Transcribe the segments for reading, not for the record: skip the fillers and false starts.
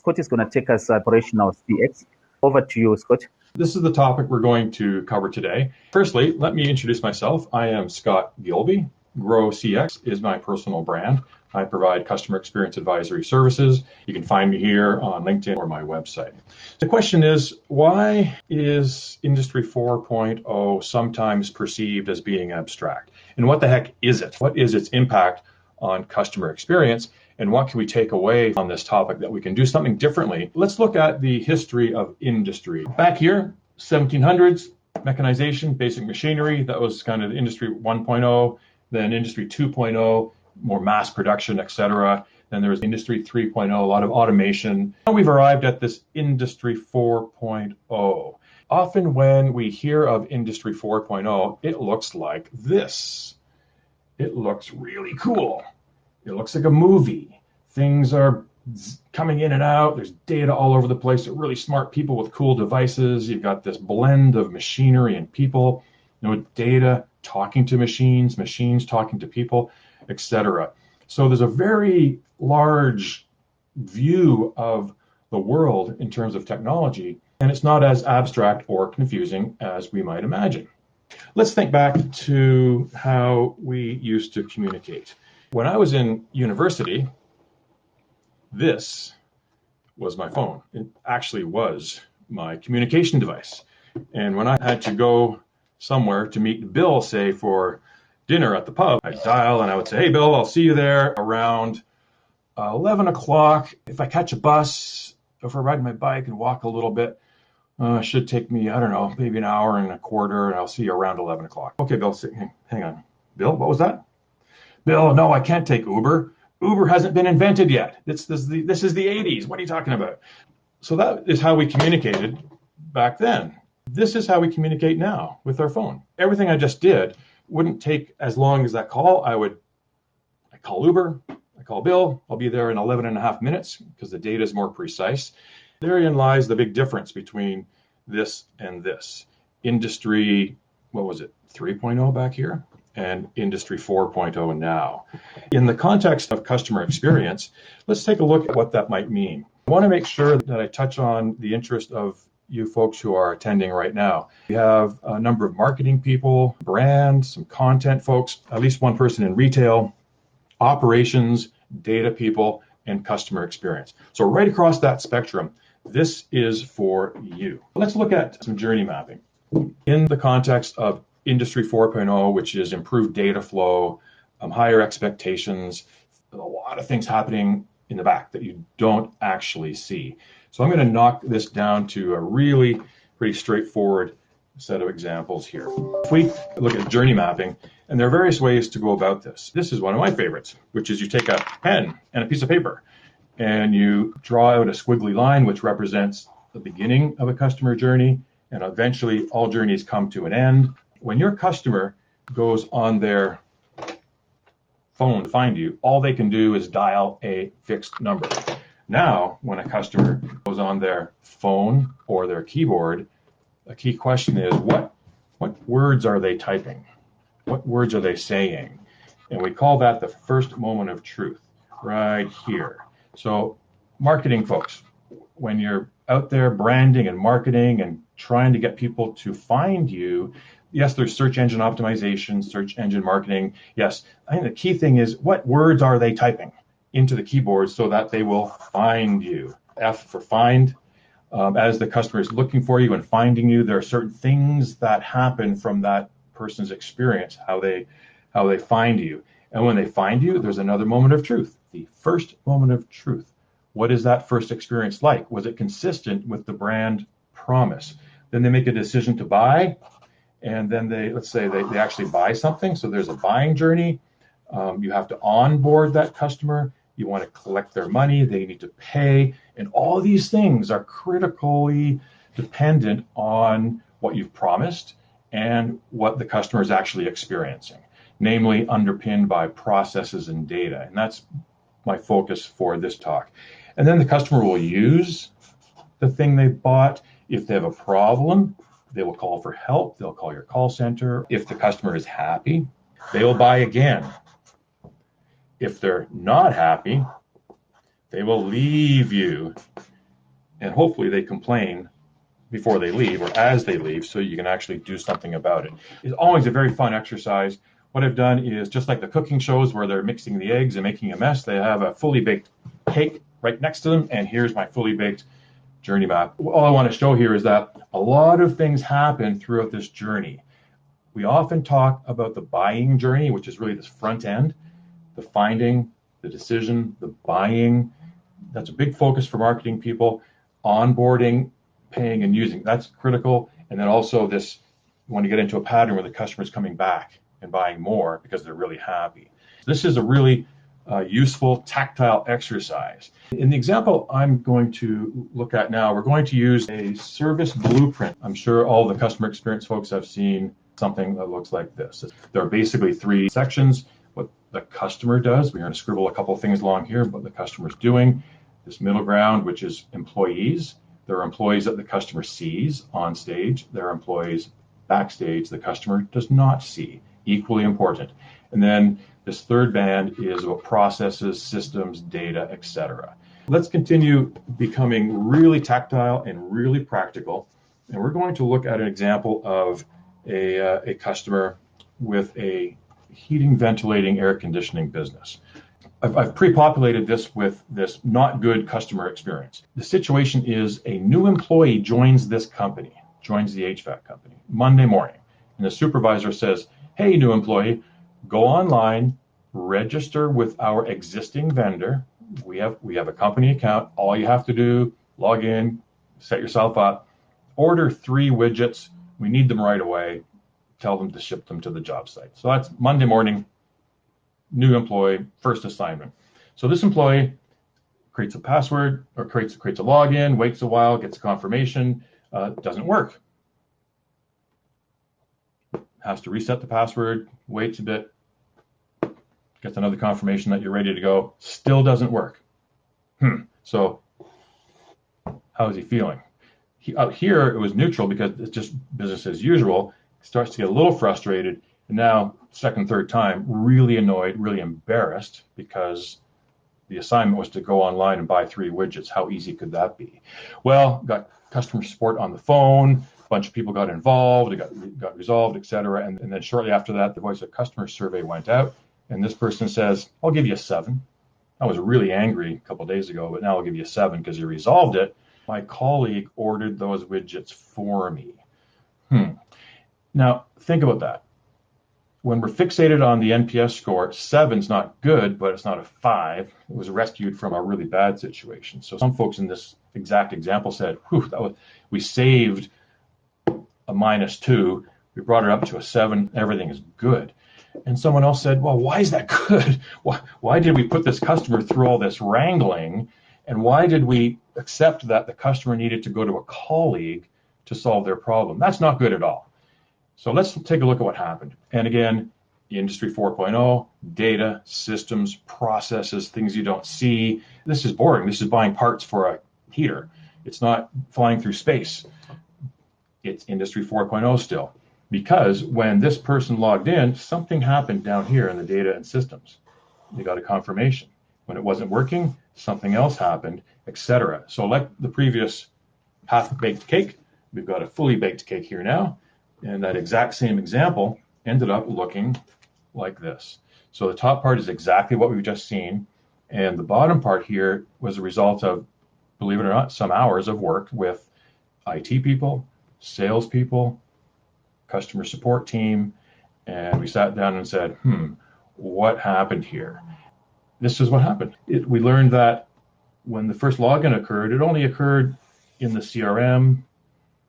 Scott is going to take us operational CX. Over to you, Scott. This is the topic we're going to cover today. Firstly, let me introduce myself. I am Scott Gilby. GrowCX is my personal brand. I provide customer experience advisory services. You can find me here on LinkedIn or my website. The question is, why is Industry 4.0 sometimes perceived as being abstract? And what the heck is it? What is its impact on customer experience? And what can we take away on this topic that we can do something differently? Let's look at the history of industry. Back here, 1700s, mechanization, basic machinery. That was kind of Industry 1.0. Then Industry 2.0, more mass production, etc. Then there was Industry 3.0, a lot of automation. Now we've arrived at this Industry 4.0. Often when we hear of Industry 4.0, it looks like this. It looks really cool. It looks like a movie. Things are coming in and out. There's data all over the place. They're really smart people with cool devices. You've got this blend of machinery and people, data talking to machines, machines talking to people, etc. So there's a very large view of the world in terms of technology, and it's not as abstract or confusing as we might imagine. Let's think back to how we used to communicate. When I was in university, this was my phone. It actually was my communication device. And when I had to go somewhere to meet Bill, say for dinner at the pub, I'd dial and I would say, hey, Bill, I'll see you there around 11 o'clock. If I catch a bus, if I ride my bike and walk a little bit, it should take me, I don't know, maybe an hour and a quarter, and I'll see you around 11 o'clock. Okay, Bill, hang on. Bill, what was that? Bill, no, I can't take Uber. Uber hasn't been invented yet. This is the 80s. What are you talking about? So that is how we communicated back then. This is how we communicate now with our phone. Everything I just did wouldn't take as long as that call. I call Uber, I call Bill, I'll be there in 11 and a half minutes because the data is more precise. Therein lies the big difference between this and this. Industry, 3.0 back here? And Industry 4.0 now. In the context of customer experience, let's take a look at what that might mean. I want to make sure that I touch on the interest of you folks who are attending right now. We have a number of marketing people, brands, some content folks, at least one person in retail, operations, data people, and customer experience. So right across that spectrum, this is for you. Let's look at some journey mapping. In the context of Industry 4.0, which is improved data flow, higher expectations, a lot of things happening in the back that you don't actually see. So I'm going to knock this down to a really pretty straightforward set of examples here. If we look at journey mapping, and there are various ways to go about this. This is one of my favorites, which is you take a pen and a piece of paper and you draw out a squiggly line, which represents the beginning of a customer journey, and eventually all journeys come to an end. When your customer goes on their phone to find you, all they can do is dial a fixed number. Now, when a customer goes on their phone or their keyboard, a key question is, what words are they typing? What words are they saying? And we call that the first moment of truth, right here. So, marketing folks, when you're out there branding and marketing and trying to get people to find you, yes, there's search engine optimization, search engine marketing. Yes, I think the key thing is, what words are they typing into the keyboard so that they will find you? F for find. As the customer is looking for you and finding you, there are certain things that happen from that person's experience, how they find you. And when they find you, there's another moment of truth, the first moment of truth. What is that first experience like? Was it consistent with the brand promise? Then they make a decision to buy, and then let's say they actually buy something. So there's a buying journey. You have to onboard that customer. You want to collect their money. They need to pay. And all these things are critically dependent on what you've promised and what the customer is actually experiencing, namely underpinned by processes and data. And that's my focus for this talk. And then the customer will use the thing they bought. If they have a problem, they will call for help. They'll call your call center. If the customer is happy, they will buy again. If they're not happy, they will leave you and hopefully they complain before they leave or as they leave, so you can actually do something about it. It's always a very fun exercise. What I've done is, just like the cooking shows where they're mixing the eggs and making a mess, they have a fully baked cake right next to them, and here's my fully baked journey map. All I want to show here is that a lot of things happen throughout this journey. We often talk about the buying journey, which is really this front end, the finding, the decision, the buying. That's a big focus for marketing people. Onboarding, paying, and using, that's critical. And then also this, you want to get into a pattern where the customer is coming back and buying more because they're really happy. This is a really useful tactile exercise. In the example I'm going to look at now, we're going to use a service blueprint. I'm sure all the customer experience folks have seen something that looks like this. There are basically 3 sections. What the customer does, we're going to scribble a couple of things along here, what the customer's doing. This middle ground, which is employees. There are employees that the customer sees on stage. There are employees backstage the customer does not see. Equally important. And then this third band is about processes, systems, data, etc. Let's continue becoming really tactile and really practical. And we're going to look at an example of a customer with a heating, ventilating, air conditioning business. I've pre-populated this with this not good customer experience. The situation is a new employee joins this company, joins the HVAC company, Monday morning. And the supervisor says, hey, new employee, go online, register with our existing vendor. We have a company account. All you have to do, log in, set yourself up, order 3 widgets. We need them right away. Tell them to ship them to the job site. So that's Monday morning, new employee, first assignment. So this employee creates a password or creates a login, waits a while, gets a confirmation, doesn't work. Has to reset the password, waits a bit, gets another confirmation that you're ready to go, still doesn't work. So how is he feeling? Out here, it was neutral because it's just business as usual. He starts to get a little frustrated. And now, second, third time, really annoyed, really embarrassed because the assignment was to go online and buy 3 widgets. How easy could that be? Well, got customer support on the phone. A bunch of people got involved. It got resolved, et cetera. And then shortly after that, the voice of customer survey went out. And this person says, I'll give you a 7. I was really angry a couple of days ago, but now I'll give you a 7 because you resolved it. My colleague ordered those widgets for me. Now, think about that. When we're fixated on the NPS score, 7's not good, but it's not a 5. It was rescued from a really bad situation. So some folks in this exact example said, we saved a -2. We brought it up to a 7. Everything is good. And someone else said, well, why is that good? Why did we put this customer through all this wrangling? And why did we accept that the customer needed to go to a colleague to solve their problem? That's not good at all. So let's take a look at what happened. And again, Industry 4.0, data, systems, processes, things you don't see. This is boring. This is buying parts for a heater. It's not flying through space. It's Industry 4.0 still. Because when this person logged in, something happened down here in the data and systems. They got a confirmation. When it wasn't working, something else happened, etc. So like the previous half-baked cake, we've got a fully baked cake here now. And that exact same example ended up looking like this. So the top part is exactly what we've just seen. And the bottom part here was a result of, believe it or not, some hours of work with IT people, salespeople, customer support team. And we sat down and said, what happened here? This is what happened. We learned that when the first login occurred, it only occurred in the CRM.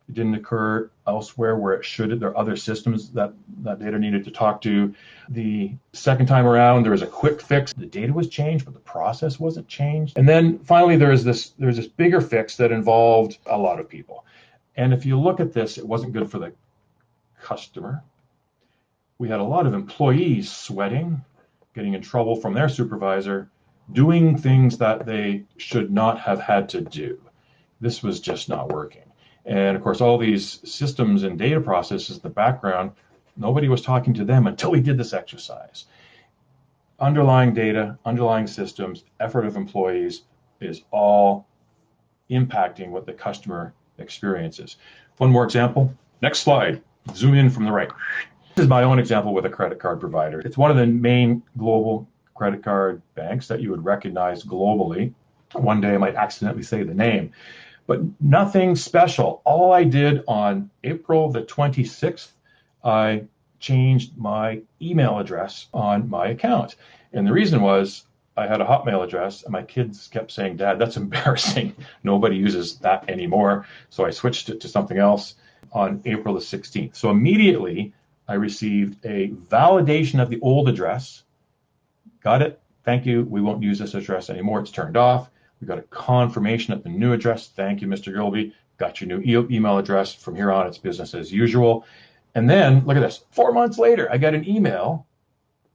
It didn't occur elsewhere where it should. There are other systems that data needed to talk to. The second time around, there was a quick fix. The data was changed, but the process wasn't changed. And then finally, there's this bigger fix that involved a lot of people. And if you look at this, it wasn't good for the customer. We had a lot of employees sweating, getting in trouble from their supervisor, doing things that they should not have had to do. This was just not working. And of course, all these systems and data processes in the background, nobody was talking to them until we did this exercise. Underlying data, underlying systems, effort of employees is all impacting what the customer experience is. One more example. Next slide. Zoom in from the right. This is my own example with a credit card provider. It's one of the main global credit card banks that you would recognize globally. One day I might accidentally say the name, but nothing special. All I did on April the 26th, I changed my email address on my account. And the reason was I had a Hotmail address and my kids kept saying, "Dad, that's embarrassing. Nobody uses that anymore." So I switched it to something else on April the 16th. So immediately I received a validation of the old address. Got it. Thank you. We won't use this address anymore. It's turned off. We got a confirmation of the new address. Thank you, Mr. Gilby. Got your new email address. From here on, it's business as usual. And then look at this. 4 months later, I got an email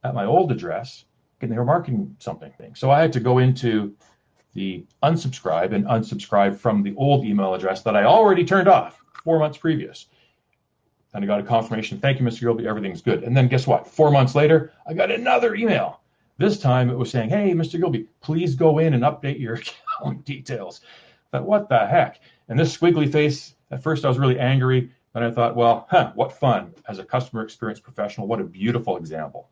at my old address and they were marketing something. So I had to go into the unsubscribe and unsubscribe from the old email address that I already turned off 4 months previous. And I got a confirmation. Thank you, Mr. Gilby. Everything's good. And then guess what? 4 months later, I got another email. This time it was saying, "Hey, Mr. Gilby, please go in and update your account details." But what the heck? And this squiggly face, at first I was really angry. Then I thought, well, what fun. As a customer experience professional, what a beautiful example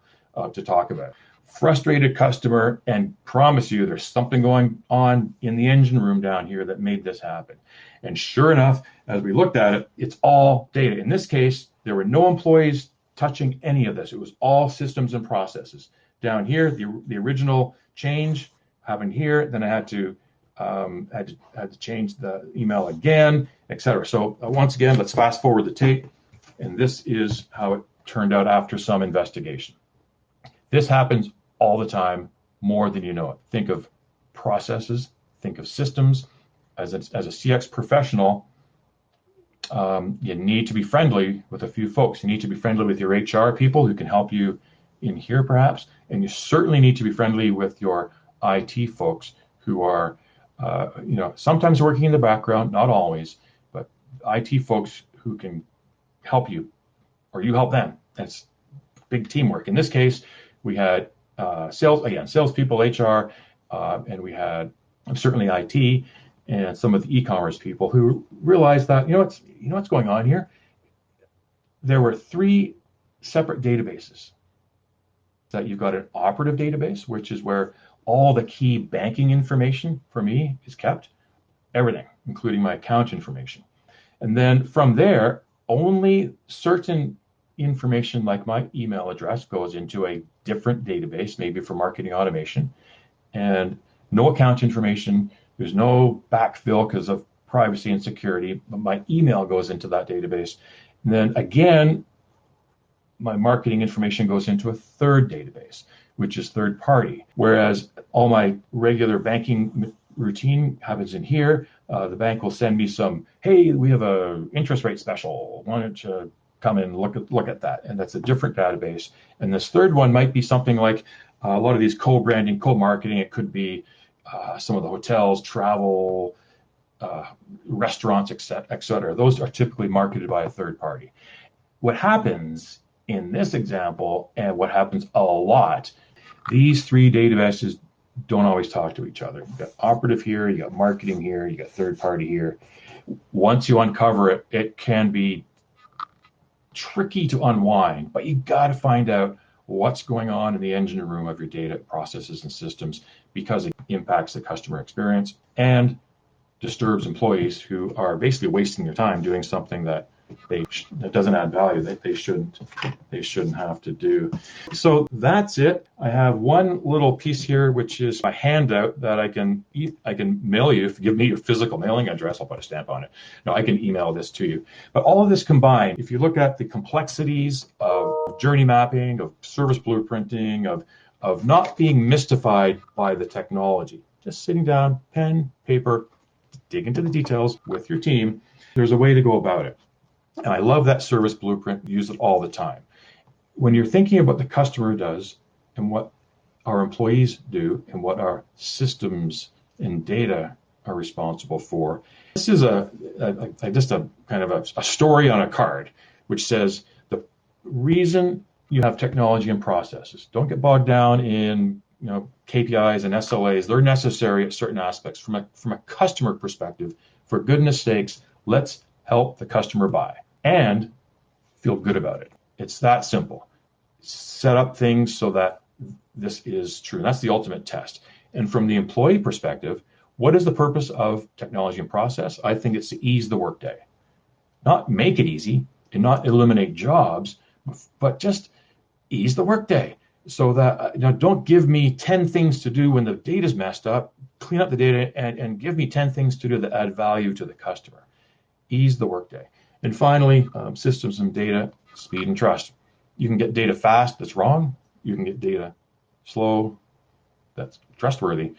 to talk about. Frustrated customer, and promise you there's something going on in the engine room down here that made this happen. And sure enough, as we looked at it, it's all data. In this case, there were no employees touching any of this. It was all systems and processes. Down here, the original change happened here. Then I had to change the email again, etc. So once again, let's fast forward the tape. And this is how it turned out after some investigation. This happens all the time, more than you know it. Think of processes, think of systems. As a CX professional, you need to be friendly with a few folks. You need to be friendly with your HR people who can help you in here perhaps, and you certainly need to be friendly with your IT folks who are, sometimes working in the background, not always, but IT folks who can help you or you help them. That's big teamwork. In this case, we had salespeople, HR, and we had certainly IT and some of the e-commerce people who realized that, what's going on here? There were 3 separate databases. That you've got an operative database, which is where all the key banking information for me is kept, everything, including my account information. And then from there, only certain information like my email address goes into a different database, maybe for marketing automation, and no account information. There's no backfill because of privacy and security, but my email goes into that database. And then again, my marketing information goes into a third database, which is third party. Whereas all my regular banking routine happens in here. The bank will send me some, "Hey, we have a interest rate special. Why don't you come and look at that?" And that's a different database. And this third one might be something like a lot of these co-branding, co-marketing. It could be some of the hotels, travel, restaurants, et cetera. Those are typically marketed by a third party. What happens in this example, and what happens a lot, these 3 databases don't always talk to each other. You got operative here, you got marketing here, you got third party here. Once you uncover it, it can be tricky to unwind, but you got to find out what's going on in the engine room of your data processes and systems, because it impacts the customer experience and disturbs employees who are basically wasting their time doing something that doesn't add value, that they shouldn't have to do. So that's it. I have one little piece here, which is a handout that I can mail you. If you give me your physical mailing address, I'll put a stamp on it. No, I can email this to you. But all of this combined, if you look at the complexities of journey mapping, of service blueprinting, of not being mystified by the technology, just sitting down, pen, paper, dig into the details with your team, there's a way to go about it. And I love that service blueprint. Use it all the time. When you're thinking of what the customer does and what our employees do and what our systems and data are responsible for, this is just a kind of a story on a card, which says the reason you have technology and processes. Don't get bogged down in KPIs and SLAs, they're necessary at certain aspects. From a customer perspective, for goodness sakes, let's help the customer buy and feel good about it. It's that simple. Set up things so that this is true. And that's the ultimate test. And from the employee perspective, what is the purpose of technology and process? I think it's to ease the workday, not make it easy and not eliminate jobs, but just ease the workday. So that don't give me 10 things to do when the data's messed up. Clean up the data and give me 10 things to do that add value to the customer. Ease the workday. And finally, systems and data, speed and trust. You can get data fast that's wrong. You can get data slow that's trustworthy.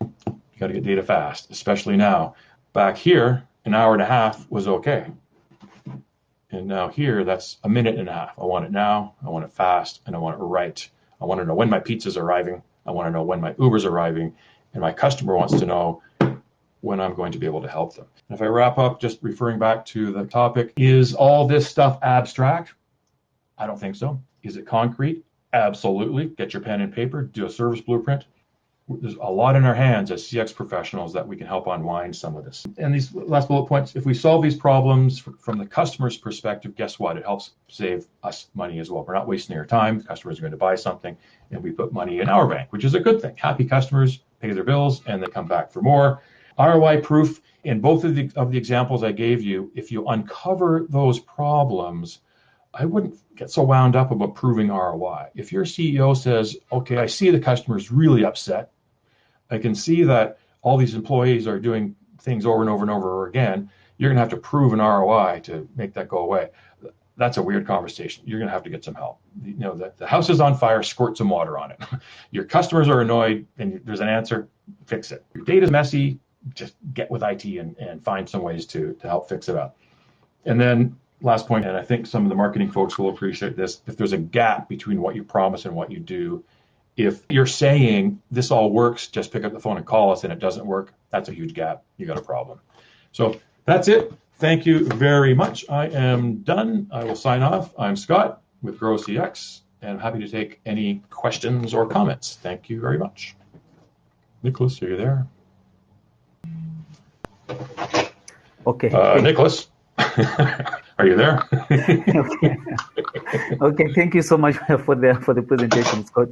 You got to get data fast, especially now. Back here, an hour and a half was okay. And now here, that's a minute and a half. I want it now, I want it fast, and I want it right. I want to know when my pizza's arriving. I want to know when my Uber's arriving. And my customer wants to know when I'm going to be able to help them. And if I wrap up, just referring back to the topic, is all this stuff abstract? I don't think so. Is it concrete? Absolutely. Get your pen and paper, do a service blueprint. There's a lot in our hands as CX professionals that we can help unwind some of this. And these last bullet points, if we solve these problems from the customer's perspective, guess what? It helps save us money as well. We're not wasting our time. The customers are going to buy something, and we put money in our bank, which is a good thing. Happy customers pay their bills, and they come back for more. ROI proof in both of the examples I gave you, if you uncover those problems, I wouldn't get so wound up about proving ROI. If your CEO says, okay, I see the customer's really upset, I can see that all these employees are doing things over and over and over again, you're going to have to prove an ROI to make that go away. That's a weird conversation. You're going to have to get some help. The house is on fire, squirt some water on it. Your customers are annoyed and there's an answer, fix it. Your data's messy, just get with IT and find some ways to help fix it up. And then last point, and I think some of the marketing folks will appreciate this, if there's a gap between what you promise and what you do, if you're saying this all works, just pick up the phone and call us, and it doesn't work, that's a huge gap. You got a problem. So that's it. Thank you very much. I am done. I will sign off. I'm Scott with GrowCX, and I'm happy to take any questions or comments. Thank you very much. Nicholas, are you there? Okay. Nicholas, are you there? Okay. Okay. Thank you so much for the presentation, Scott.